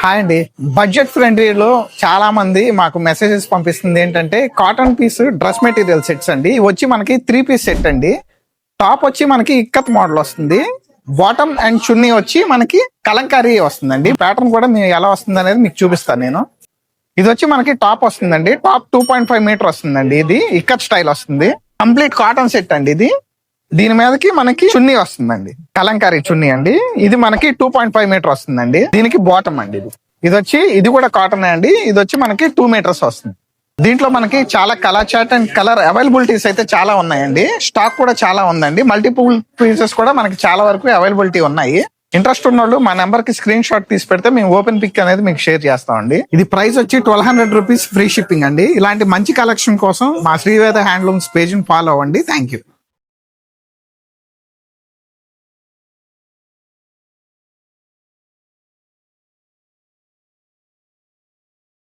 Hi అండి. Budget ఫ్రెండ్లీలో చాలా మంది మాకు మెసేజెస్ పంపిస్తుంది ఏంటంటే cotton piece dress material sets అండి. ఇవి వచ్చి మనకి 3 పీస్ సెట్ అండి. టాప్ వచ్చి మనకి ఇక్కత్ మోడల్ వస్తుంది. బాటమ్ అండ్ చున్నీ వచ్చి మనకి కలంకారీ వస్తుందండి. ప్యాటర్న్ కూడా మీకు ఎలా వస్తుంది అనేది మీకు చూపిస్తాను నేను. ఇది వచ్చి మనకి టాప్ వస్తుందండి. టాప్ 2.5 మీటర్ వస్తుందండి. ఇది ఇక్కత్ స్టైల్ వస్తుంది. కంప్లీట్ కాటన్ సెట్ అండి ఇది. దీని మీదకి మనకి చున్నీ వస్తుందండి, కలంకారీ చున్నీ అండి. ఇది మనకి 2.5 మీటర్ వస్తుందండి. దీనికి బాటమ్ అండి. ఇది కూడా కాటన్ అండి. ఇది వచ్చి మనకి 2 మీటర్స్ వస్తుంది. దీంట్లో మనకి చాలా colour chart and colour availabilities అయితే చాలా ఉన్నాయండి. స్టాక్ కూడా చాలా ఉందండి. మల్టిపుల్ పీసెస్ కూడా మనకి చాలా వరకు అవైలబిలిటీ ఉన్నాయి. ఇంట్రెస్ట్ ఉన్న వాళ్ళు మా నెంబర్ కి స్క్రీన్ షాట్ తీసి పెడితే మేము ఓపెన్ పిక్ అనేది మీకు షేర్ చేస్తామండి. ఇది ప్రైస్ వచ్చి 1200 రూపీస్ ఫ్రీ షిప్పింగ్ అండి. ఇలాంటి మంచి కలెక్షన్ కోసం మా శ్రీవేద హ్యాండ్లూమ్స్ పేజ్ ని ఫాలో అవ్వండి. Thank you.